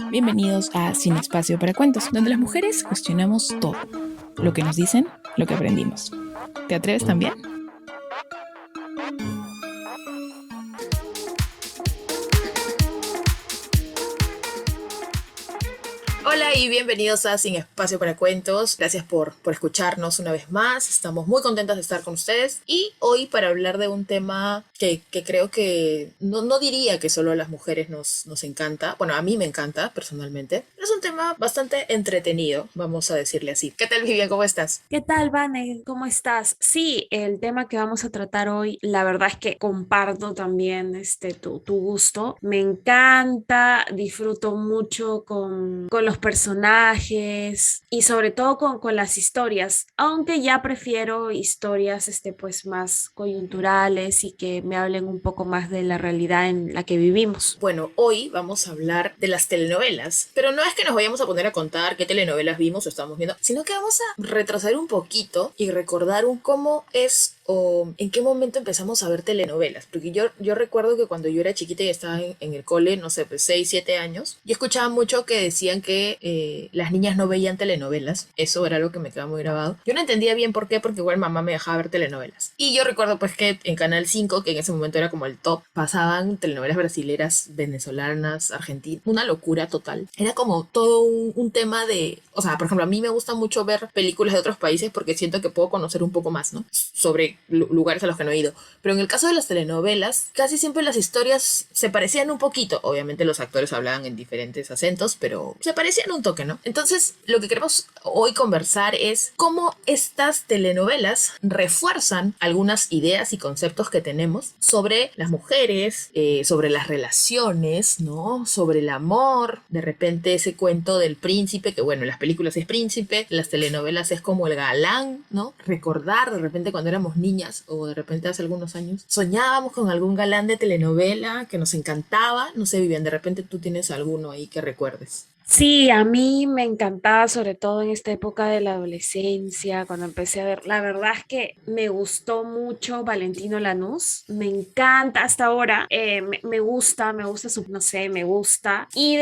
Bienvenidos a Sin Espacio para Cuentos, donde las mujeres cuestionamos todo, lo que nos dicen, lo que aprendimos. ¿Te atreves también? Hola y bienvenidos a Sin Espacio para Cuentos. Gracias por escucharnos una vez más. Estamos muy contentas de estar con ustedes. Y hoy para hablar de un tema que creo que no diría que solo a las mujeres nos encanta. Bueno, a mí me encanta personalmente. Es un tema bastante entretenido, vamos a decirle así. ¿Qué tal, Vivian? ¿Cómo estás? ¿Qué tal, Vane? ¿Cómo estás? Sí, el tema que vamos a tratar hoy, la verdad es que comparto también tu gusto. Me encanta, disfruto mucho con los personajes y sobre todo con las historias, aunque ya prefiero historias pues más coyunturales y que me hablen un poco más de la realidad en la que vivimos. Bueno, hoy vamos a hablar de las telenovelas, pero no es que nos vayamos a poner a contar qué telenovelas vimos o estamos viendo, sino que vamos a retroceder un poquito y recordar cómo es o en qué momento empezamos a ver telenovelas. Porque yo recuerdo que cuando yo era chiquita y estaba en el cole, no sé, pues 6 7 años, yo escuchaba mucho que decían que las niñas no veían telenovelas. Eso era algo que me quedaba muy grabado. Yo no entendía bien por qué, porque igual mamá me dejaba ver telenovelas. Y yo recuerdo pues que en Canal 5, que en ese momento era como el top, pasaban telenovelas brasileras, venezolanas, argentinas. Una locura total. Era como todo un tema de... O sea, por ejemplo, a mí me gusta mucho ver películas de otros países porque siento que puedo conocer un poco más, ¿no? Sobre lugares a los que no he ido. Pero en el caso de las telenovelas, casi siempre las historias se parecían un poquito. Obviamente los actores hablaban en diferentes acentos, pero se parecían un toque, ¿no? Entonces, lo que queremos hoy conversar es cómo estas telenovelas refuerzan algunas ideas y conceptos que tenemos sobre las mujeres, sobre las relaciones, ¿no? Sobre el amor. De repente ese cuento del príncipe, que bueno, en las películas es príncipe, en las telenovelas es como el galán, ¿no? Recordar de repente cuando éramos niñas o de repente hace algunos años, soñábamos con algún galán de telenovela que nos encantaba. No sé, Vivian, de repente tú tienes alguno ahí que recuerdes. Sí, a mí me encantaba, sobre todo en esta época de la adolescencia, cuando empecé a ver, la verdad es que me gustó mucho Valentino Lanús, me encanta hasta ahora, me gusta su, no sé, me gusta. Y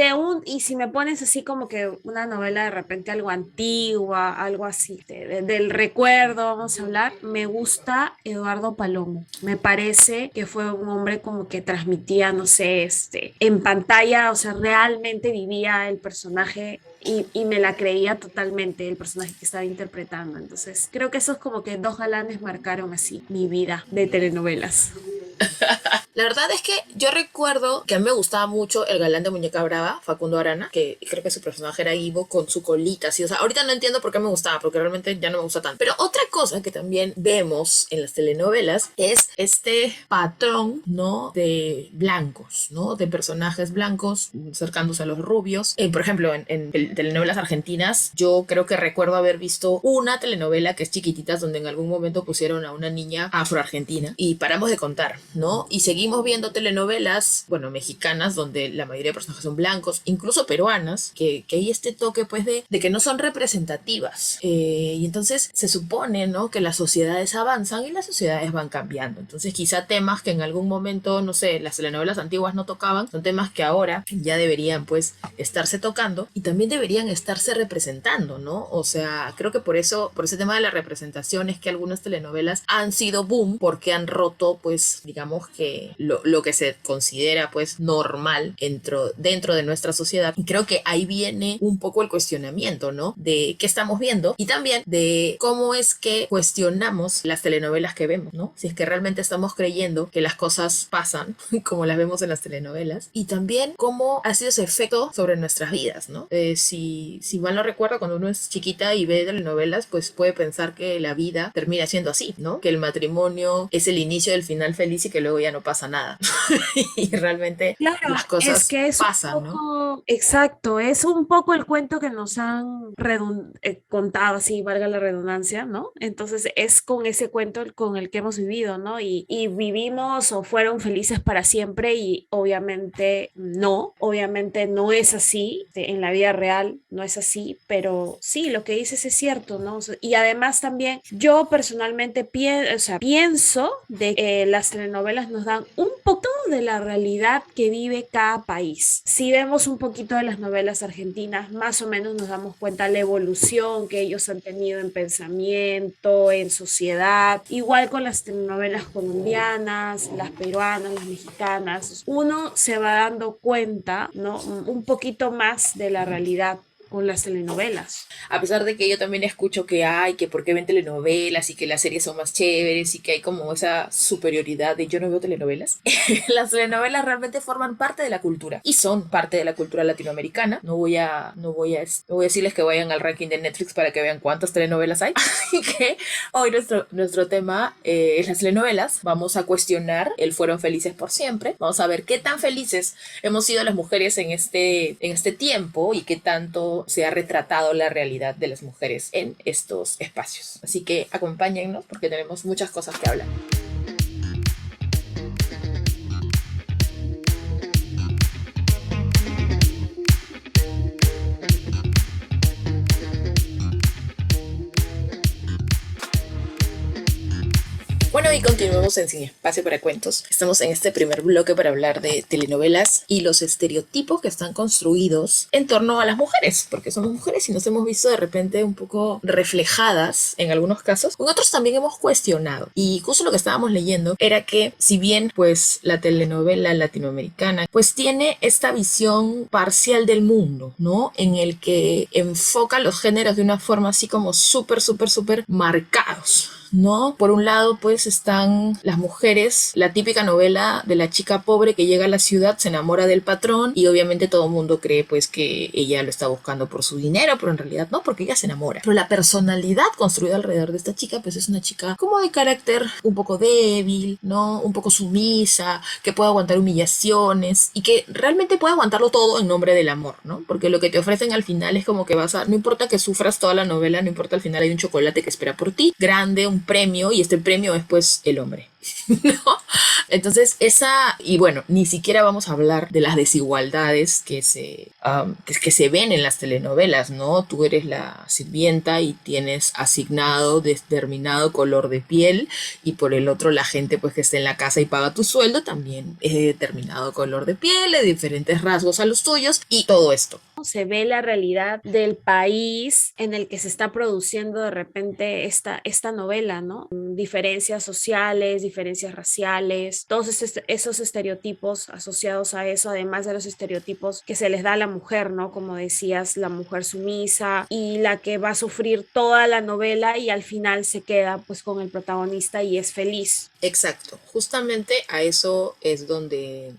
si me pones así como que una novela de repente algo antigua, algo así, del recuerdo, vamos a hablar, me gusta Eduardo Palomo. Me parece que fue un hombre como que transmitía, no sé, en pantalla, o sea, realmente vivía el personaje y me la creía totalmente el personaje que estaba interpretando. Entonces, creo que esos como que dos galanes marcaron así mi vida de telenovelas. La verdad es que yo recuerdo que a mí me gustaba mucho el galán de Muñeca Brava, Facundo Arana, que creo que su personaje era Ivo con su colita, así. O sea, ahorita no entiendo por qué me gustaba, porque realmente ya no me gusta tanto. Pero otra cosa que también vemos en las telenovelas es este patrón, ¿no? De blancos, ¿no? De personajes blancos acercándose a los rubios. Por ejemplo, en telenovelas argentinas, yo creo que recuerdo haber visto una telenovela que es Chiquititas, donde en algún momento pusieron a una niña afroargentina y paramos de contar, ¿no? Y seguimos viendo telenovelas, bueno, mexicanas, donde la mayoría de personajes son blancos, incluso peruanas, que hay este toque, pues, de que no son representativas. Y entonces se supone, ¿no? Que las sociedades avanzan y las sociedades van cambiando. Entonces, quizá temas que en algún momento, no sé, las telenovelas antiguas no tocaban, son temas que ahora ya deberían, pues, estarse tocando y también deberían estarse representando, ¿no? O sea, creo que por eso, por ese tema de la representación es que algunas telenovelas han sido boom porque han roto, pues, digamos que lo que se considera, pues, normal dentro de nuestra sociedad. Y creo que ahí viene un poco el cuestionamiento, ¿no? De qué estamos viendo y también de cómo es que cuestionamos las telenovelas que vemos, ¿no? Si es que realmente estamos creyendo que las cosas pasan como las vemos en las telenovelas y también cómo ha sido ese efecto sobre nuestras vidas, ¿no? Si mal no recuerdo, cuando uno es chiquita y ve telenovelas, pues puede pensar que la vida termina siendo así, ¿no? Que el matrimonio es el inicio del final feliz y que luego ya no pasa nada. Y realmente Claro, las es cosas que es un pasan, ¿no? poco, exacto, es un poco el cuento que nos han contado, así valga la redundancia, ¿no? Entonces es con ese cuento con el que hemos vivido, ¿no? Y vivimos o fueron felices para siempre y obviamente no es así, en la vida real no es así, pero sí, lo que dices es cierto, ¿no? O sea, y además también yo personalmente pienso de que las telenovelas nos dan un poco de la realidad que vive cada país. Si vemos un poquito de las novelas argentinas, más o menos nos damos cuenta de la evolución que ellos han tenido en pensamiento, en sociedad, igual con las telenovelas colombianas, las peruanas, las mexicanas. Uno se va dando cuenta, ¿no? Un poquito más de la realidad con las telenovelas. A pesar de que yo también escucho que hay, que por qué ven telenovelas y que las series son más chéveres y que hay como esa superioridad de yo no veo telenovelas. Las telenovelas realmente forman parte de la cultura y son parte de la cultura latinoamericana. No voy a decirles que vayan al ranking de Netflix para que vean cuántas telenovelas hay. Así que hoy nuestro tema es las telenovelas. Vamos a cuestionar el fueron felices por siempre. Vamos a ver qué tan felices hemos sido las mujeres en este tiempo y qué tanto se ha retratado la realidad de las mujeres en estos espacios. Así que acompáñennos porque tenemos muchas cosas que hablar. Bueno, y continuamos en Sin Espacio para Cuentos. Estamos en este primer bloque para hablar de telenovelas y los estereotipos que están construidos en torno a las mujeres, porque somos mujeres y nos hemos visto de repente un poco reflejadas en algunos casos. En otros también hemos cuestionado. Y justo lo que estábamos leyendo era que si bien pues la telenovela latinoamericana pues tiene esta visión parcial del mundo, ¿no? En el que enfoca los géneros de una forma así como súper marcados, ¿no? Por un lado, pues están las mujeres, la típica novela de la chica pobre que llega a la ciudad, se enamora del patrón y obviamente todo el mundo cree pues que ella lo está buscando por su dinero, pero en realidad no, porque ella se enamora. Pero la personalidad construida alrededor de esta chica pues es una chica como de carácter un poco débil, ¿no? Un poco sumisa, que puede aguantar humillaciones y que realmente puede aguantarlo todo en nombre del amor, ¿no? Porque lo que te ofrecen al final es como que no importa que sufras toda la novela, no importa, al final hay un chocolate que espera por ti, grande, un premio, y este premio es pues el hombre. ¿No? Entonces y bueno, ni siquiera vamos a hablar de las desigualdades que se ven en las telenovelas, ¿no? Tú eres la sirvienta y tienes asignado determinado color de piel y por el otro la gente pues que está en la casa y paga tu sueldo también es de determinado color de piel, de diferentes rasgos a los tuyos y todo esto. Se ve la realidad del país en el que se está produciendo de repente esta novela, ¿no? Diferencias sociales, diferencias raciales, todos esos estereotipos asociados a eso, además de los estereotipos que se les da a la mujer, ¿no? Como decías, la mujer sumisa y la que va a sufrir toda la novela y al final se queda pues con el protagonista y es feliz. Exacto, justamente a eso es donde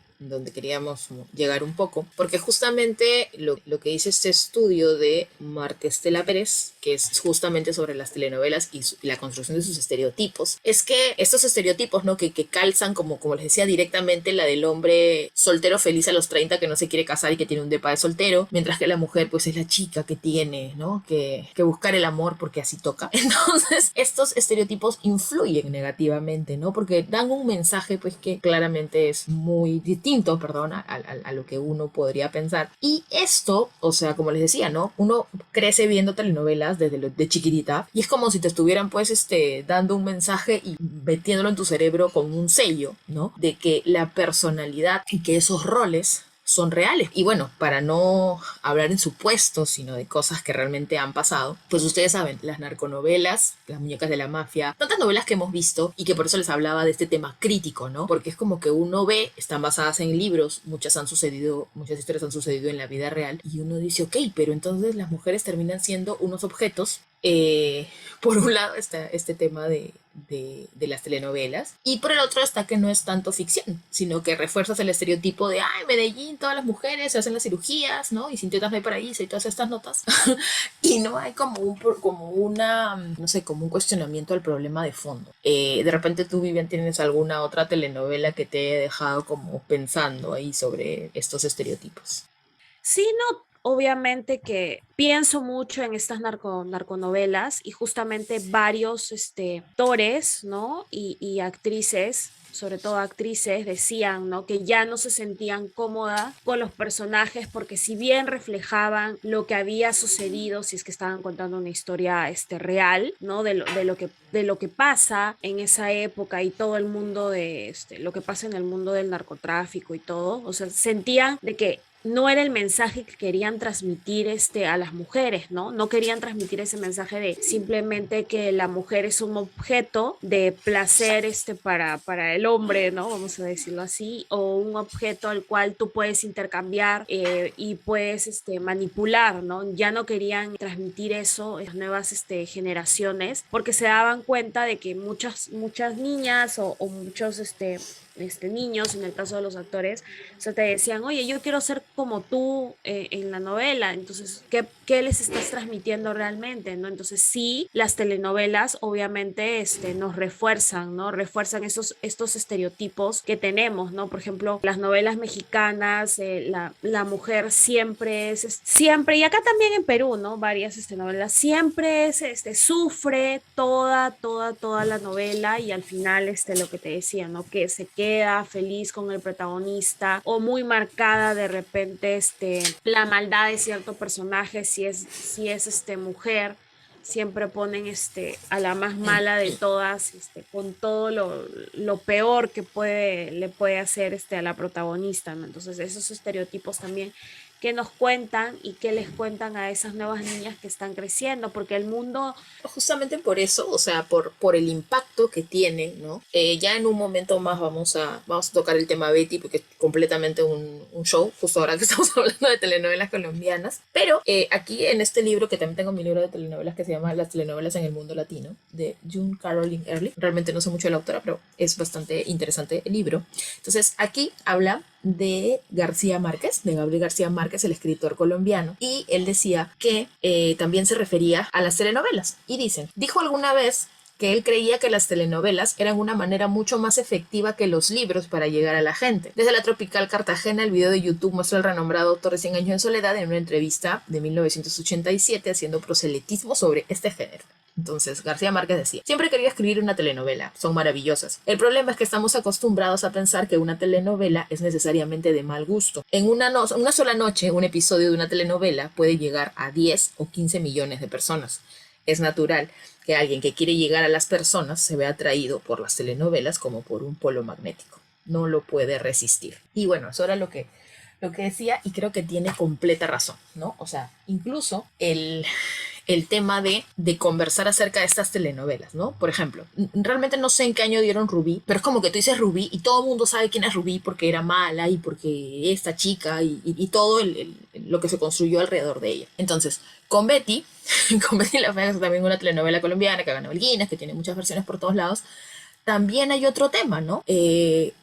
queríamos llegar un poco, porque justamente lo que dice este estudio de Marta Estela Pérez, que es justamente sobre las telenovelas y la construcción de sus estereotipos, es que estos estereotipos, ¿no? que calzan, como les decía, directamente la del hombre soltero feliz a los 30 que no se quiere casar y que tiene un depa de soltero, mientras que la mujer pues es la chica que tiene, ¿no? que buscar el amor porque así toca. Entonces, estos estereotipos influyen negativamente, ¿no? Porque dan un mensaje pues que claramente es muy distinto, perdón, a lo que uno podría pensar. Y esto, o sea, como les decía, ¿no? Uno crece viendo telenovelas de chiquitita y es como si te estuvieran pues dando un mensaje y metiéndolo en tu cerebro con un sello, ¿no? De que la personalidad y que esos roles son reales. Y bueno, para no hablar en supuestos, sino de cosas que realmente han pasado, pues ustedes saben, las narconovelas, las muñecas de la mafia, tantas novelas que hemos visto y que por eso les hablaba de este tema crítico, ¿no? Porque es como que uno ve, están basadas en libros, muchas historias han sucedido en la vida real y uno dice, ok, pero entonces las mujeres terminan siendo unos objetos. Por un lado está este tema de las telenovelas y por el otro está que no es tanto ficción, sino que refuerzas el estereotipo de, ay, Medellín, todas las mujeres se hacen las cirugías, ¿no? Y sin tetas no hay paraíso y todas estas notas. Y no hay no sé, como un cuestionamiento al problema de fondo. De repente tú, Vivian, tienes alguna otra telenovela que te haya dejado como pensando ahí sobre estos estereotipos. Sí, no, obviamente que pienso mucho en estas narconovelas y justamente varios actores, ¿no? Y actrices sobre todo actrices, decían, ¿no? Que ya no se sentían cómodas con los personajes porque si bien reflejaban lo que había sucedido, si es que estaban contando una historia real, ¿no? De lo que pasa en esa época y todo el mundo lo que pasa en el mundo del narcotráfico y todo, o sea, sentían de que no era el mensaje que querían transmitir a las mujeres, ¿no? No querían transmitir ese mensaje de simplemente que la mujer es un objeto de placer para el hombre, ¿no? Vamos a decirlo así, o un objeto al cual tú puedes intercambiar y puedes manipular, ¿no? Ya no querían transmitir eso en las nuevas generaciones porque se daban cuenta de que muchas niñas o muchos niños, en el caso de los actores, o sea, te decían, oye, yo quiero ser como tú en la novela, entonces, ¿qué les estás transmitiendo realmente? ¿No? Entonces, sí, las telenovelas obviamente nos refuerzan, ¿no? Refuerzan estos estereotipos que tenemos, ¿no? Por ejemplo, las novelas mexicanas, la mujer siempre, y acá también en Perú, ¿no? Varias novelas, siempre sufre toda la novela y al final, lo que te decía, ¿no? Que se queda feliz con el protagonista o muy marcada de repente la maldad de cierto personaje si es mujer siempre ponen a la más mala de todas con todo lo peor que le puede hacer a la protagonista, ¿no? Entonces esos estereotipos también que nos cuentan y que les cuentan a esas nuevas niñas que están creciendo, porque el mundo. Justamente por eso, o sea, por el impacto que tiene, ¿no? Ya en un momento más vamos a tocar el tema Betty, porque es completamente un show, justo ahora que estamos hablando de telenovelas colombianas. Pero aquí en este libro, que también tengo mi libro de telenovelas que se llama Las telenovelas en el mundo latino, de June Caroline Early. Realmente no sé mucho de la autora, pero es bastante interesante el libro. Entonces, aquí habla de García Márquez, de Gabriel García Márquez, el escritor colombiano, y él decía que también se refería a las telenovelas. Y dijo alguna vez que él creía que las telenovelas eran una manera mucho más efectiva que los libros para llegar a la gente. Desde la tropical Cartagena, el video de YouTube muestra al renombrado autor de Cien años de soledad en una entrevista de 1987 haciendo proselitismo sobre este género. Entonces, García Márquez decía, siempre quería escribir una telenovela, son maravillosas. El problema es que estamos acostumbrados a pensar que una telenovela es necesariamente de mal gusto. En una sola noche, un episodio de una telenovela puede llegar a 10 o 15 millones de personas. Es natural que alguien que quiere llegar a las personas se vea atraído por las telenovelas como por un polo magnético. No lo puede resistir. Y bueno, eso era lo que decía y creo que tiene completa razón, ¿no? O sea, incluso el tema de conversar acerca de estas telenovelas, ¿no? Por ejemplo, realmente no sé en qué año dieron Rubí, pero es como que tú dices Rubí y todo el mundo sabe quién es Rubí porque era mala y porque esta chica y todo lo que se construyó alrededor de ella. Entonces, con Betty, con Betty la Fea, es también una telenovela colombiana que ganó el Guinness, que tiene muchas versiones por todos lados. También hay otro tema, ¿no?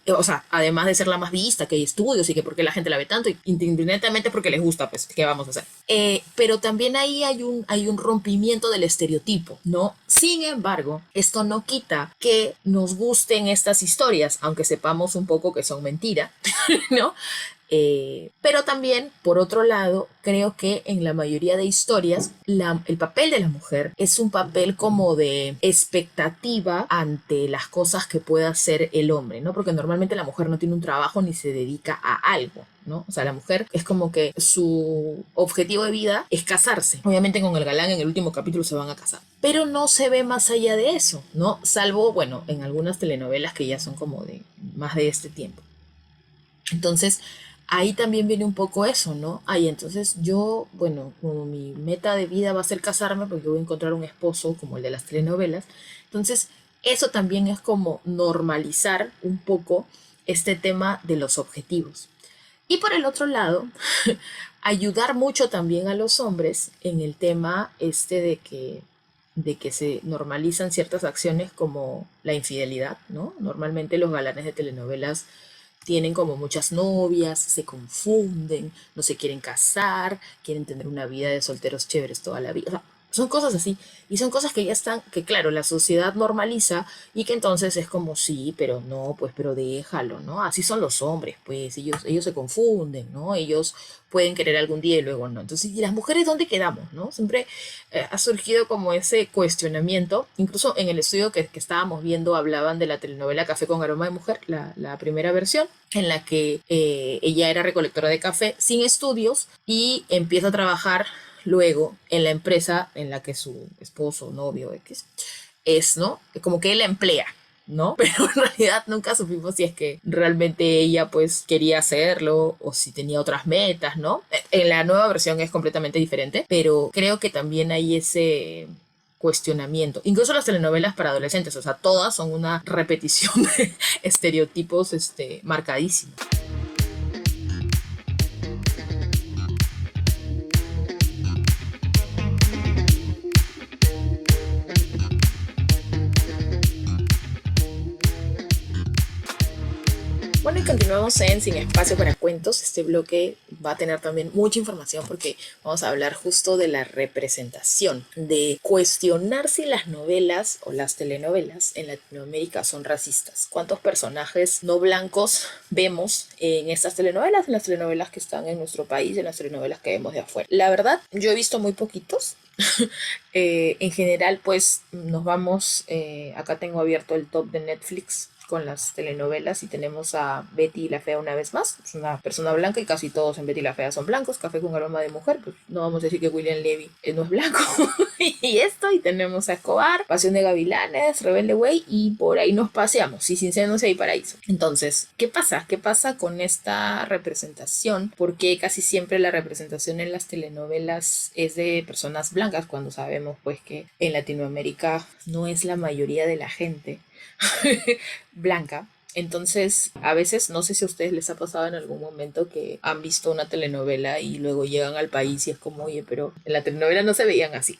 O sea, además de ser la más vista, que hay estudios y que por qué la gente la ve tanto, independientemente porque les gusta, pues, ¿qué vamos a hacer? Pero también ahí hay un rompimiento del estereotipo, ¿no? Sin embargo, esto no quita que nos gusten estas historias, aunque sepamos un poco que son mentira, ¿no? Pero también, por otro lado, creo que en la mayoría de historias el papel de la mujer es un papel como de expectativa ante las cosas que pueda hacer el hombre, ¿no? Porque normalmente la mujer no tiene un trabajo ni se dedica a algo, ¿no? O sea, la mujer es como que su objetivo de vida es casarse. Obviamente con el galán en el último capítulo se van a casar. Pero no se ve más allá de eso, ¿no? Salvo, bueno, en algunas telenovelas que ya son como de más de este tiempo. Entonces, ahí también viene un poco eso, ¿no? Ahí entonces yo, bueno, como mi meta de vida va a ser casarme, porque voy a encontrar un esposo como el de las telenovelas. Entonces, eso también es como normalizar un poco este tema de los objetivos. Y por el otro lado, ayudar mucho también a los hombres en el tema de que se normalizan ciertas acciones como la infidelidad, ¿no? Normalmente los galanes de telenovelas tienen como muchas novias, se confunden, no se quieren casar, quieren tener una vida de solteros chéveres toda la vida. O sea, Son cosas así. Y son cosas que ya están, que claro, la sociedad normaliza y que entonces es como, sí, pero no, pues, pero déjalo, ¿no? Así son los hombres, pues, ellos se confunden, ¿no? Ellos pueden querer algún día y luego no. Entonces, ¿y las mujeres dónde quedamos, no? Siempre ha surgido como ese cuestionamiento. Incluso en el estudio que estábamos viendo hablaban de la telenovela Café con aroma de mujer, la primera versión, en la que ella era recolectora de café sin estudios y empieza a trabajar luego en la empresa en la que su esposo, novio X es, ¿no? Como que él la emplea, ¿no? Pero en realidad nunca supimos si es que realmente ella pues quería hacerlo o si tenía otras metas, ¿no? En la nueva versión es completamente diferente, pero creo que también hay ese cuestionamiento. Incluso las telenovelas para adolescentes, o sea, todas son una repetición de estereotipos marcadísimos. Bueno, y continuamos en Sin Espacio para Cuentos. Este bloque va a tener también mucha información porque vamos a hablar justo de la representación, de cuestionar si las novelas o las telenovelas en Latinoamérica son racistas. ¿Cuántos personajes no blancos vemos en estas telenovelas, en las telenovelas que están en nuestro país, en las telenovelas que vemos de afuera? La verdad, yo he visto muy poquitos. En general, pues nos vamos, acá tengo abierto el top de Netflix con las telenovelas y tenemos a Betty la Fea una vez más, es una persona blanca y casi todos en Betty la Fea son blancos. Café con aroma de mujer, pues no vamos a decir que William Levy no es blanco. Y esto, y tenemos a Escobar, Pasión de Gavilanes, Rebelde Way, y por ahí nos paseamos, y sin senos hay paraíso. Entonces, ¿qué pasa? ¿Qué pasa con esta representación? Porque casi siempre la representación en las telenovelas es de personas blancas, cuando sabemos pues que en Latinoamérica no es la mayoría de la gente blanca. Entonces, a veces, no sé si a ustedes les ha pasado en algún momento que han visto una telenovela y luego llegan al país y es como, oye, pero en la telenovela no se veían así,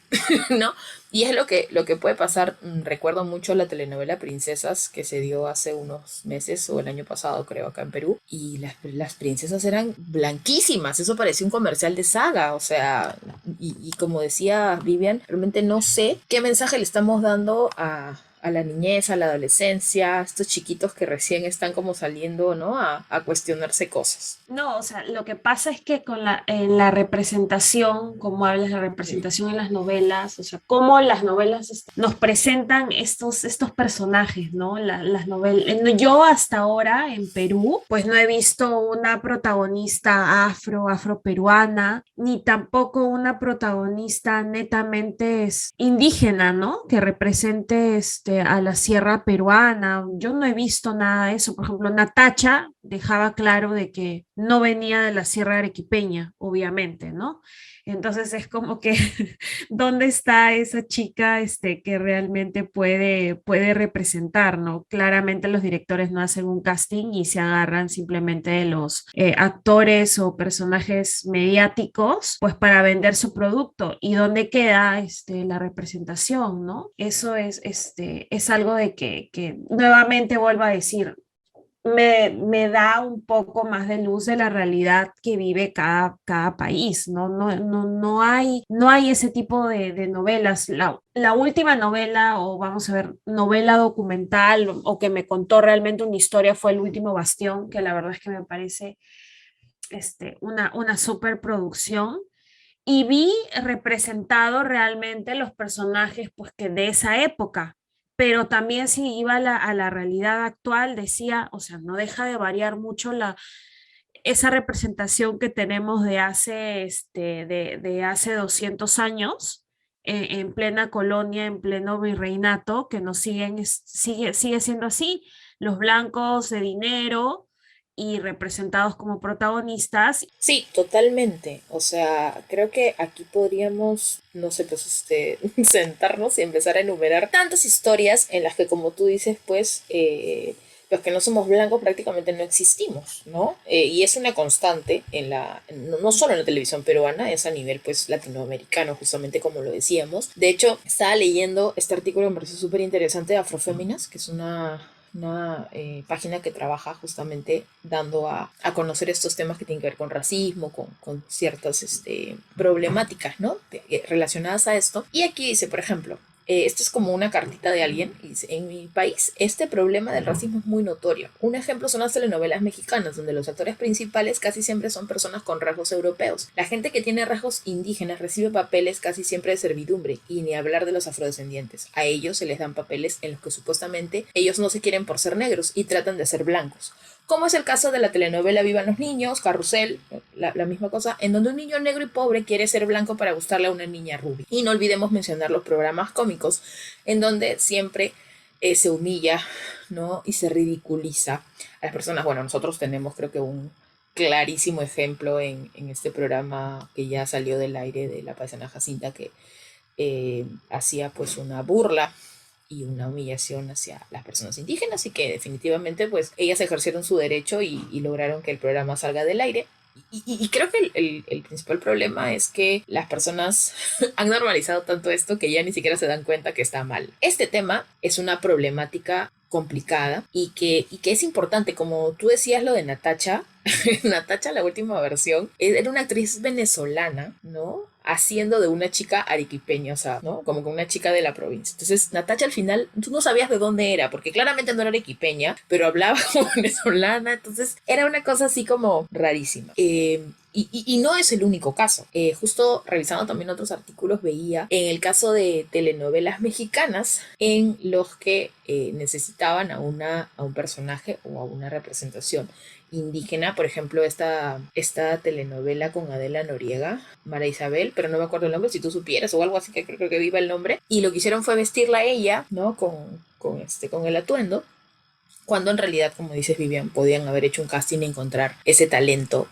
¿no? Y es lo que puede pasar. Recuerdo mucho la telenovela Princesas que se dio hace unos meses o el año pasado, creo, acá en Perú. Y las princesas eran blanquísimas. Eso parecía un comercial de Saga. O sea, y como decía Vivian, realmente no sé qué mensaje le estamos dando a la niñez, a la adolescencia, a estos chiquitos que recién están como saliendo, ¿no? A cuestionarse cosas. No, o sea, lo que pasa es que en la representación, como hablas de la representación en las novelas, o sea, cómo las novelas nos presentan estos personajes, ¿no? Las novelas. Yo hasta ahora en Perú, pues no he visto una protagonista afroperuana, ni tampoco una protagonista netamente indígena, ¿no? Que represente a la sierra peruana. Yo no he visto nada de eso. Por ejemplo, Natacha dejaba claro de que no venía de la sierra arequipeña, obviamente, ¿no? Entonces es como que, ¿dónde está esa chica que realmente puede representar, ¿no? Claramente los directores no hacen un casting y se agarran simplemente de los actores o personajes mediáticos, pues para vender su producto. ¿Y dónde queda la representación, ¿no? Eso es algo de que nuevamente vuelvo a decir, me da un poco más de luz de la realidad que vive cada país, ¿no? No hay ese tipo de novelas. La última novela, o vamos a ver, novela documental, o que me contó realmente una historia fue El Último Bastión, que la verdad es que me parece una superproducción. Y vi representado realmente los personajes pues que de esa época, pero también si iba a la realidad actual decía, o sea, no deja de variar mucho esa representación que tenemos de hace 200 años en plena colonia, en pleno virreinato, que nos sigue siendo así, los blancos de dinero y representados como protagonistas. Sí, totalmente. O sea, creo que aquí podríamos, no sé, pues sentarnos y empezar a enumerar tantas historias en las que, como tú dices, pues los que no somos blancos prácticamente no existimos, ¿no? Y es una constante no solo en la televisión peruana, es a nivel pues latinoamericano, justamente como lo decíamos. De hecho, estaba leyendo este artículo que me pareció súper interesante de Afroféminas, que es una una página que trabaja justamente dando a conocer estos temas que tienen que ver con racismo, con ciertas problemáticas, ¿no? Relacionadas a esto. Y aquí dice, por ejemplo, esto es como una cartita de alguien. Y dice, en mi país, este problema del racismo es muy notorio. Un ejemplo son las telenovelas mexicanas, donde los actores principales casi siempre son personas con rasgos europeos. La gente que tiene rasgos indígenas recibe papeles casi siempre de servidumbre, y ni hablar de los afrodescendientes. A ellos se les dan papeles en los que supuestamente ellos no se quieren por ser negros y tratan de ser blancos, como es el caso de la telenovela Vivan los Niños, Carrusel, la misma cosa, en donde un niño negro y pobre quiere ser blanco para gustarle a una niña rubia. Y no olvidemos mencionar los programas cómicos, en donde siempre se humilla, ¿no? Y se ridiculiza a las personas. Bueno, nosotros tenemos creo que un clarísimo ejemplo en este programa que ya salió del aire, de la paisana Jacinta, que hacía pues una burla y una humillación hacia las personas indígenas, y que definitivamente pues ellas ejercieron su derecho y lograron que el programa salga del aire. Y creo que el principal problema es que las personas han normalizado tanto esto que ya ni siquiera se dan cuenta que está mal. Este tema es una problemática complicada y que es importante, como tú decías lo de Natacha. Natacha, la última versión, era una actriz venezolana, ¿no? Haciendo de una chica arequipeña, o sea, ¿no? Como que una chica de la provincia. Entonces, Natacha al final, tú no sabías de dónde era, porque claramente no era arequipeña, pero hablaba como venezolana, entonces era una cosa así como rarísima. Y no es el único caso. Justo revisando también otros artículos, veía en el caso de telenovelas mexicanas en los que necesitaban a un personaje o a una representación indígena. Por ejemplo, esta telenovela con Adela Noriega, Mara Isabel, pero no me acuerdo el nombre, si tú supieras o algo así, que creo que viva el nombre. Y lo que hicieron fue vestirla a ella, ¿no? Con el atuendo, cuando en realidad, como dices Vivian, podían haber hecho un casting y encontrar ese talento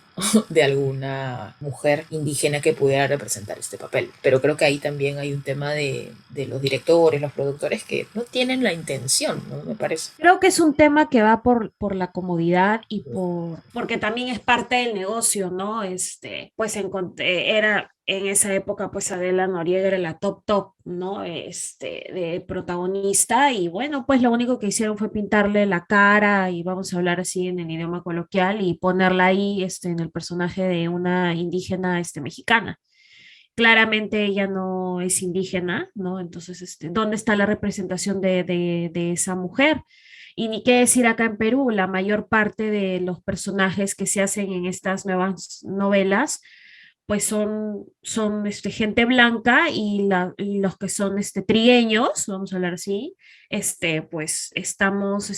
de alguna mujer indígena que pudiera representar este papel. Pero creo que ahí también hay un tema de los directores, los productores, que no tienen la intención, ¿no? Me parece. Creo que es un tema que va por la comodidad y porque también es parte del negocio, ¿no? Pues era en esa época, pues Adela Noriega era la top, ¿no? De protagonista, y bueno, pues lo único que hicieron fue pintarle la cara, y vamos a hablar así en el idioma coloquial, y ponerla ahí, en el personaje de una indígena, mexicana. Claramente ella no es indígena, ¿no? Entonces, ¿dónde está la representación de esa mujer? Y ni qué decir acá en Perú, la mayor parte de los personajes que se hacen en estas nuevas novelas, pues son gente blanca, y los que son trigueños, vamos a hablar así, pues estamos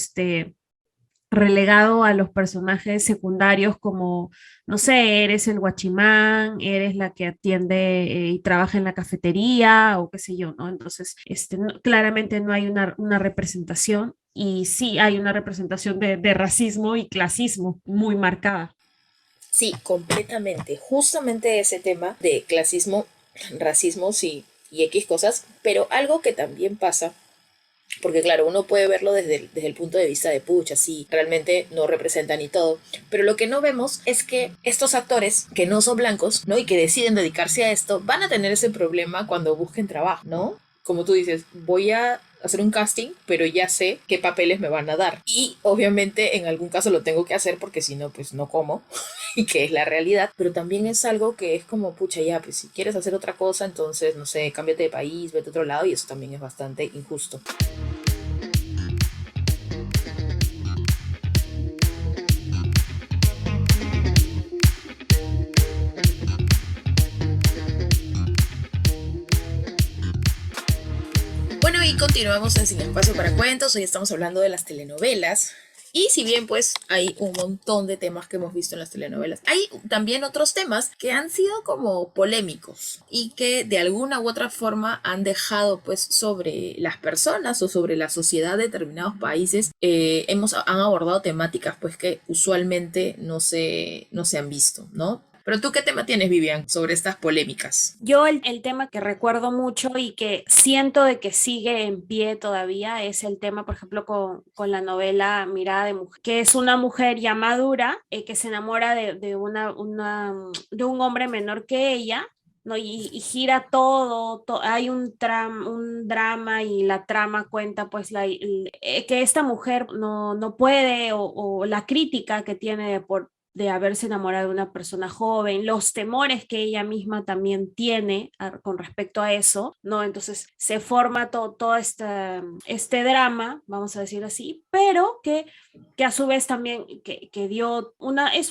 relegado a los personajes secundarios como, no sé, eres el guachimán, eres la que atiende y trabaja en la cafetería o qué sé yo, ¿no? Entonces, claramente no hay una representación, y sí hay una representación de racismo y clasismo muy marcada. Sí, completamente. Justamente ese tema de clasismo, racismo, sí, y X cosas, pero algo que también pasa, porque claro, uno puede verlo desde el punto de vista de pucha, sí, realmente no representan y todo, pero lo que no vemos es que estos actores que no son blancos, ¿no? Y que deciden dedicarse a esto, van a tener ese problema cuando busquen trabajo, ¿no? Como tú dices, voy a hacer un casting, pero ya sé qué papeles me van a dar. Y obviamente en algún caso lo tengo que hacer porque si no, pues no como, y que es la realidad. Pero también es algo que es como, pucha, ya, pues si quieres hacer otra cosa, entonces, no sé, cámbiate de país, vete a otro lado, y eso también es bastante injusto. Bueno, y continuamos en Sin Espacio para Cuentos. Hoy estamos hablando de las telenovelas. Y si bien pues hay un montón de temas que hemos visto en las telenovelas, hay también otros temas que han sido como polémicos y que de alguna u otra forma han dejado pues sobre las personas o sobre la sociedad de determinados países. Han abordado temáticas pues que usualmente no se han visto, ¿no? Pero tú, ¿qué tema tienes, Vivian, sobre estas polémicas? Yo el tema que recuerdo mucho y que siento de que sigue en pie todavía es el tema, por ejemplo, con la novela Mirada de Mujer, que es una mujer ya madura, que se enamora de un hombre menor que ella, ¿no? Y gira todo, hay un drama y la trama cuenta pues que esta mujer no puede o la crítica que tiene de haberse enamorado de una persona joven, los temores que ella misma también tiene con respecto a eso, ¿no? Entonces se forma todo este drama, vamos a decir así, pero que a su vez también que dio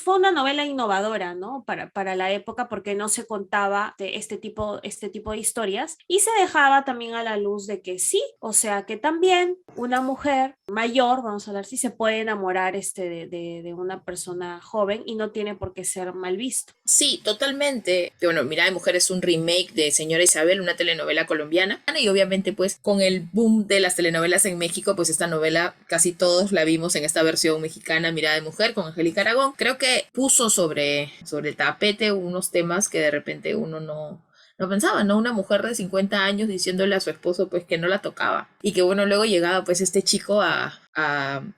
fue una novela innovadora, ¿no? Para la época porque no se contaba de este tipo de historias y se dejaba también a la luz de que sí, o sea, que también una mujer mayor, vamos a hablar, sí se puede enamorar de una persona joven y no tiene por qué ser mal visto. Sí, totalmente. Bueno, Mirada de Mujer es un remake de Señora Isabel, una telenovela colombiana. Y obviamente, pues, con el boom de las telenovelas en México, pues esta novela casi todos la vimos en esta versión mexicana, Mirada de Mujer, con Angélica Aragón. Creo que puso sobre el tapete unos temas que de repente uno no pensaba, ¿no? Una mujer de 50 años diciéndole a su esposo, pues, que no la tocaba. Y que, bueno, luego llegaba, pues, este chico a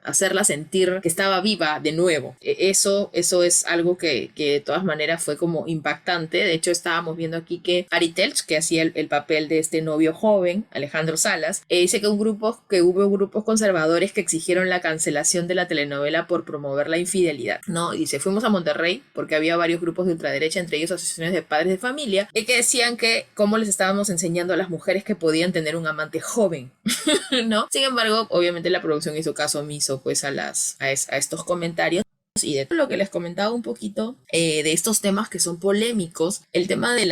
hacerla sentir que estaba viva de nuevo. Eso es algo que de todas maneras fue como impactante. De hecho, estábamos viendo aquí que Ari Telch, que hacía el papel de este novio joven, Alejandro Salas, dice que hubo grupos conservadores que exigieron la cancelación de la telenovela por promover la infidelidad, ¿no? Y dice, fuimos a Monterrey porque había varios grupos de ultraderecha, entre ellos asociaciones de padres de familia, y que decían que cómo les estábamos enseñando a las mujeres que podían tener un amante joven, ¿no? Sin embargo, obviamente la producción hizo caso omiso pues a estos comentarios. Y de todo lo que les comentaba un poquito de estos temas que son polémicos, el tema de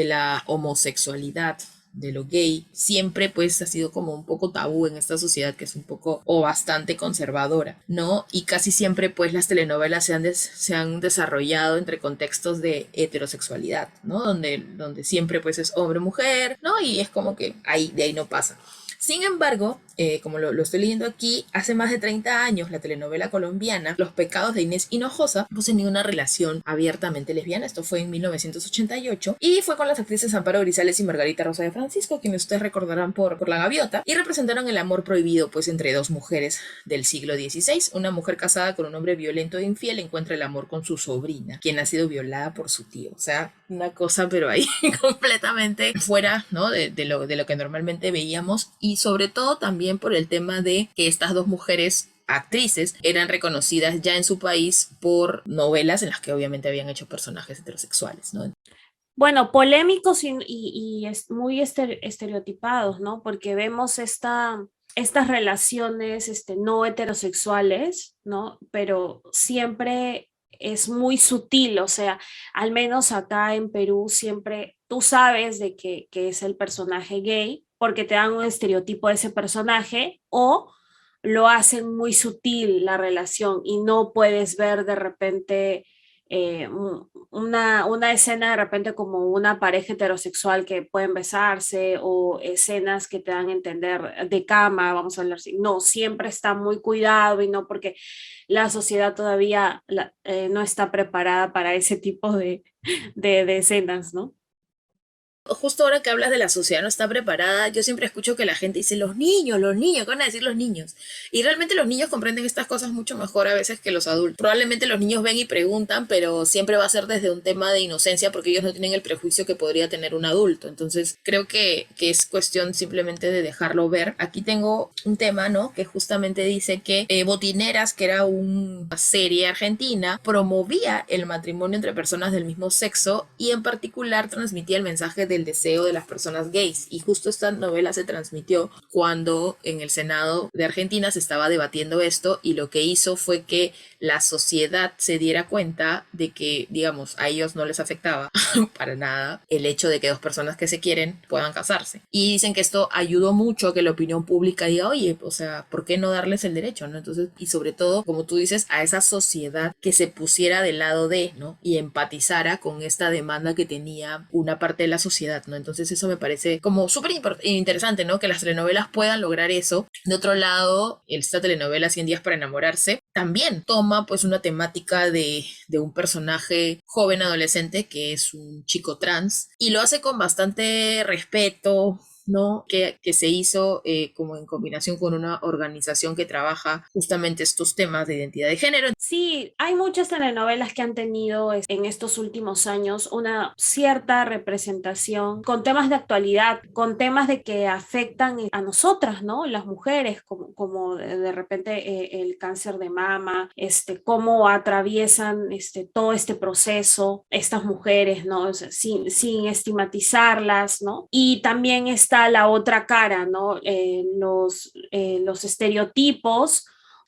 la homosexualidad, de lo gay, siempre pues ha sido como un poco tabú en esta sociedad que es un poco o bastante conservadora, ¿no? Y casi siempre pues las telenovelas se han desarrollado entre contextos de heterosexualidad, ¿no? Donde siempre pues es hombre-mujer, ¿no? Y es como que de ahí no pasa. Sin embargo, como lo estoy leyendo aquí, hace más de 30 años la telenovela colombiana Los pecados de Inés Hinojosa no tenía una relación abiertamente lesbiana. Esto fue en 1988 y fue con las actrices Amparo Grisales y Margarita Rosa de Francisco, quienes ustedes recordarán por La Gaviota, y representaron el amor prohibido pues entre dos mujeres del siglo XVI. Una mujer casada con un hombre violento e infiel encuentra el amor con su sobrina, quien ha sido violada por su tío. O sea, una cosa pero ahí completamente fuera, ¿no? de lo que normalmente veíamos, y sobre todo también por el tema de que estas dos mujeres actrices eran reconocidas ya en su país por novelas en las que obviamente habían hecho personajes heterosexuales, ¿no? Bueno, polémicos y es muy estereotipados, ¿no? Porque vemos estas relaciones no heterosexuales, ¿no? Pero siempre es muy sutil, o sea, al menos acá en Perú siempre tú sabes de que es el personaje gay porque te dan un estereotipo de ese personaje o lo hacen muy sutil la relación y no puedes ver de repente una escena de repente como una pareja heterosexual que pueden besarse o escenas que te dan a entender de cama, vamos a hablar así. No, siempre está muy cuidado y no porque la sociedad todavía no está preparada para ese tipo de escenas, ¿no? Justo ahora que hablas de la sociedad no está preparada, yo siempre escucho que la gente dice los niños, ¿qué van a decir los niños? Y realmente los niños comprenden estas cosas mucho mejor a veces que los adultos. Probablemente los niños ven y preguntan, pero siempre va a ser desde un tema de inocencia porque ellos no tienen el prejuicio que podría tener un adulto. Entonces creo que es cuestión simplemente de dejarlo ver. Aquí tengo un tema, ¿no? Que justamente dice que Botineras, que era una serie argentina, promovía el matrimonio entre personas del mismo sexo y en particular transmitía el mensaje del deseo de las personas gays. Y justo esta novela se transmitió cuando en el Senado de Argentina se estaba debatiendo esto, y lo que hizo fue que la sociedad se diera cuenta de que, digamos, a ellos no les afectaba para nada el hecho de que dos personas que se quieren puedan casarse. Y dicen que esto ayudó mucho a que la opinión pública diga, oye, o sea, ¿por qué no darles el derecho, no? Entonces, y sobre todo, como tú dices, a esa sociedad que se pusiera del lado de, ¿no? Y empatizara con esta demanda que tenía una parte de la sociedad, ¿no? Entonces eso me parece como súper interesante, ¿no? Que las telenovelas puedan lograr eso. De otro lado, esta telenovela 100 días para enamorarse también toma pues una temática de un personaje joven adolescente que es un chico trans y lo hace con bastante respeto, ¿no? Que se hizo como en combinación con una organización que trabaja justamente estos temas de identidad de género. Sí, hay muchas telenovelas que han tenido en estos últimos años una cierta representación con temas de actualidad, con temas de que afectan a nosotras, ¿no? Las mujeres, como de repente el cáncer de mama, cómo atraviesan todo este proceso estas mujeres, ¿no? O sea, sin estigmatizarlas, ¿no? Y también está la otra cara, ¿no? Los estereotipos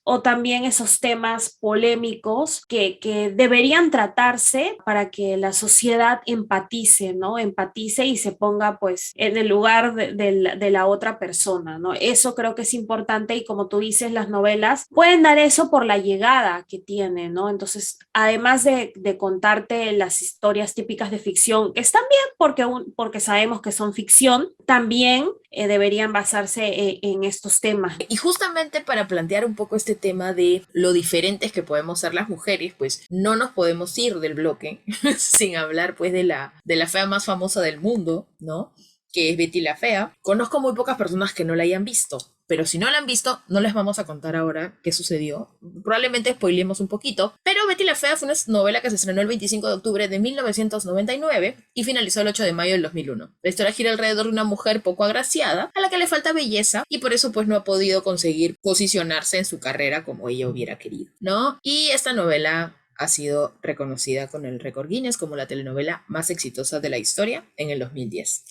o también esos temas polémicos que deberían tratarse para que la sociedad empatice, ¿no? Empatice y se ponga pues en el lugar de la otra persona, ¿no? Eso creo que es importante y como tú dices, las novelas pueden dar eso por la llegada que tienen, ¿no? Entonces, además de contarte las historias típicas de ficción, que están bien porque sabemos que son ficción, también deberían basarse en estos temas. Y justamente para plantear un poco este tema de lo diferentes que podemos ser las mujeres, pues no nos podemos ir del bloque sin hablar pues de la fea más famosa del mundo, ¿no? Que es Betty la Fea. Conozco muy pocas personas que no la hayan visto, pero si no la han visto, no les vamos a contar ahora qué sucedió. Probablemente spoilemos un poquito, pero Betty la Fea fue una novela que se estrenó el 25 de octubre de 1999 y finalizó el 8 de mayo del 2001. La historia gira alrededor de una mujer poco agraciada a la que le falta belleza y por eso pues no ha podido conseguir posicionarse en su carrera como ella hubiera querido, ¿no? Y esta novela ha sido reconocida con el récord Guinness como la telenovela más exitosa de la historia en el 2010.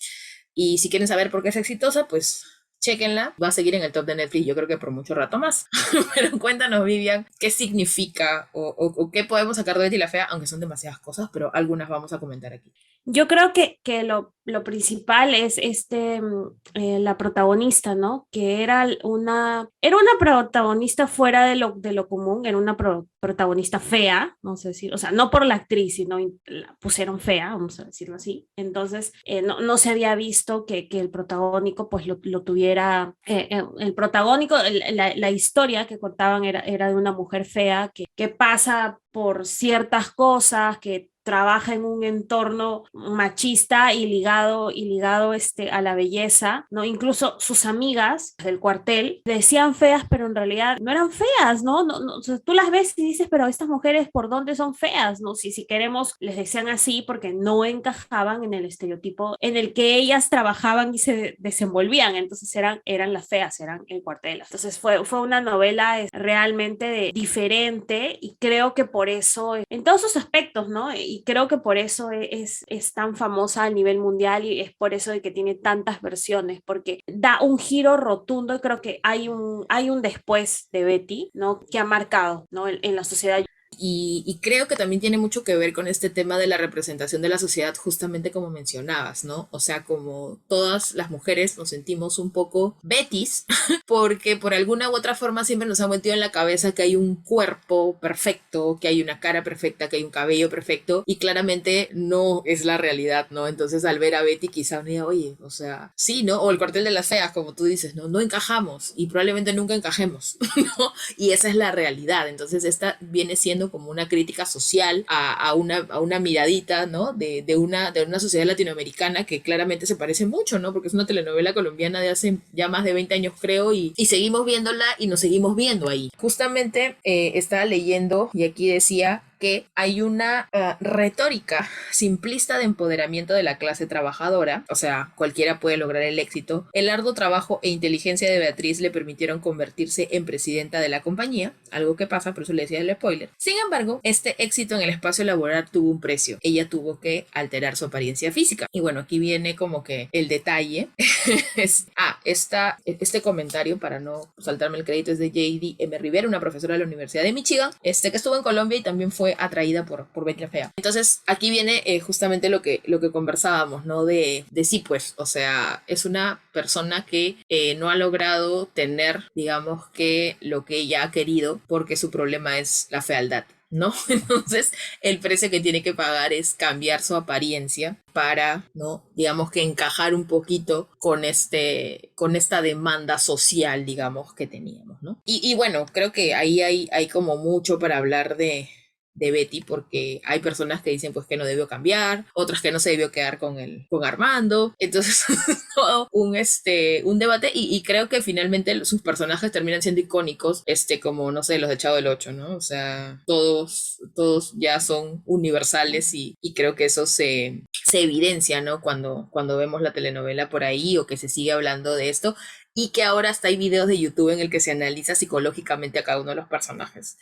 Y si quieren saber por qué es exitosa, pues chéquenla. Va a seguir en el top de Netflix, yo creo que por mucho rato más. Pero cuéntanos, Vivian, qué significa o qué podemos sacar de Betty la Fea, aunque son demasiadas cosas, pero algunas vamos a comentar aquí. Yo creo que lo principal es la protagonista, ¿no? Que era una protagonista fuera de lo común, era una protagonista fea, no sé si, o sea, no por la actriz, sino la pusieron fea, vamos a decirlo así. Entonces, no se había visto que el protagónico pues lo tuviera, el protagónico, la historia que contaban era de una mujer fea que pasa por ciertas cosas, que trabaja en un entorno machista y ligado a la belleza, ¿no? Incluso sus amigas del cuartel decían feas, pero en realidad no eran feas, ¿no? O sea, tú las ves y dices, pero estas mujeres, ¿por dónde son feas? ¿No? Si queremos, les decían así porque no encajaban en el estereotipo en el que ellas trabajaban y se desenvolvían, entonces eran las feas, eran el cuartel. Entonces fue una novela realmente diferente y creo que por eso, en todos sus aspectos, ¿no? Y creo que por eso es tan famosa a nivel mundial y es por eso de que tiene tantas versiones, porque da un giro rotundo y creo que hay un después de Betty, ¿no? Que ha marcado, ¿no? En la sociedad. Y creo que también tiene mucho que ver con este tema de la representación de la sociedad, justamente como mencionabas, ¿no? O sea, como todas las mujeres nos sentimos un poco betis, porque por alguna u otra forma siempre nos han metido en la cabeza que hay un cuerpo perfecto, que hay una cara perfecta, que hay un cabello perfecto, y claramente no es la realidad, ¿no? Entonces al ver a Betty quizá uno diga, oye, o sea, sí, ¿no? O el cuartel de las feas, como tú dices, ¿no? No encajamos y probablemente nunca encajemos, ¿no? Y esa es la realidad. Entonces esta viene siendo como una crítica social a una miradita, ¿no? De una sociedad latinoamericana que claramente se parece mucho, ¿no? Porque es una telenovela colombiana de hace ya más de 20 años, creo, y seguimos viéndola y nos seguimos viendo ahí. Justamente estaba leyendo y aquí decía que hay una retórica simplista de empoderamiento de la clase trabajadora, o sea, cualquiera puede lograr el éxito. El arduo trabajo e inteligencia de Beatriz le permitieron convertirse en presidenta de la compañía, algo que pasa, por eso le decía el spoiler. Sin embargo, este éxito en el espacio laboral tuvo un precio. Ella tuvo que alterar su apariencia física. Y bueno, aquí viene como que el detalle. Este comentario, para no saltarme el crédito, es de J.D. M. Rivera, una profesora de la Universidad de Michigan, que estuvo en Colombia y también fue atraída por Betty la Fea. Entonces, aquí viene justamente lo que conversábamos, ¿no? De sí, pues, o sea, es una persona que no ha logrado tener, digamos, que lo que ella ha querido porque su problema es la fealdad, ¿no? Entonces, el precio que tiene que pagar es cambiar su apariencia para, ¿no? Digamos que encajar un poquito con esta demanda social, digamos, que teníamos, ¿no? Y bueno, creo que ahí hay como mucho para hablar de Betty, porque hay personas que dicen pues que no debió cambiar, otras que no se debió quedar con Armando. Entonces todo un debate y creo que finalmente sus personajes terminan siendo icónicos, como no sé, los de Chavo del Ocho, ¿no? O sea, todos ya son universales y creo que eso se evidencia, ¿no? Cuando vemos la telenovela por ahí o que se sigue hablando de esto y que ahora hasta hay videos de YouTube en el que se analiza psicológicamente a cada uno de los personajes.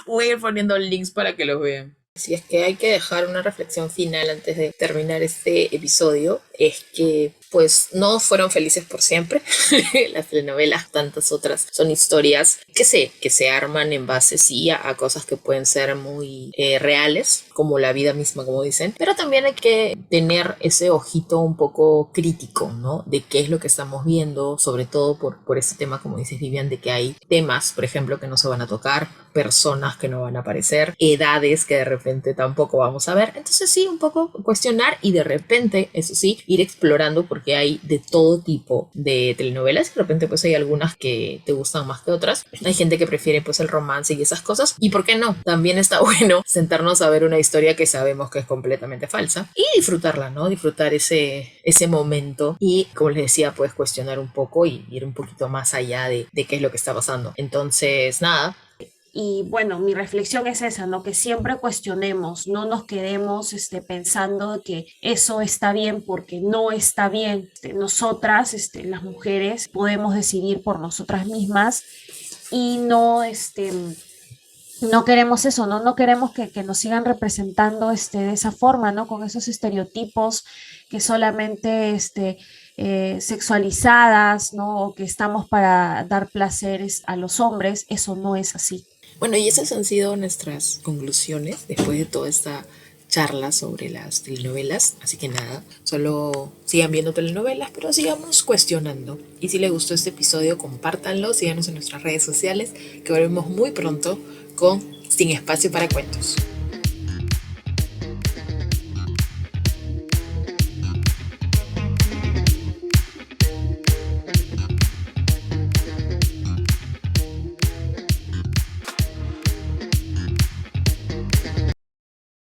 Voy a ir poniendo links para que los vean. Si es que hay que dejar una reflexión final antes de terminar este episodio, es que pues no fueron felices por siempre. Las telenovelas, tantas otras, son historias que se arman en base, sí, a cosas que pueden ser muy reales, como la vida misma, como dicen, pero también hay que tener ese ojito un poco crítico, ¿no? De qué es lo que estamos viendo, sobre todo por este tema, como dices, Vivian, de que hay temas, por ejemplo, que no se van a tocar, personas que no van a aparecer, edades que de repente tampoco vamos a ver. Entonces sí, un poco cuestionar y de repente, eso sí, ir explorando porque hay de todo tipo de telenovelas y de repente pues hay algunas que te gustan más que otras. Hay gente que prefiere pues el romance y esas cosas y ¿por qué no? También está bueno sentarnos a ver una historia que sabemos que es completamente falsa y disfrutarla, ¿no? Disfrutar ese momento y como les decía, pues cuestionar un poco y ir un poquito más allá de qué es lo que está pasando. Entonces, nada. Y bueno, mi reflexión es esa, ¿no? Que siempre cuestionemos, no nos quedemos pensando que eso está bien porque no está bien. Nosotras, las mujeres, podemos decidir por nosotras mismas y no queremos eso, ¿no? No queremos que nos sigan representando de esa forma, ¿no? Con esos estereotipos que solamente sexualizadas, ¿no? O que estamos para dar placeres a los hombres, eso no es así. Bueno, y esas han sido nuestras conclusiones después de toda esta charla sobre las telenovelas. Así que nada, solo sigan viendo telenovelas, pero sigamos cuestionando. Y si les gustó este episodio, compártanlo, síganos en nuestras redes sociales, que volvemos muy pronto con Sin Espacio para Cuentos.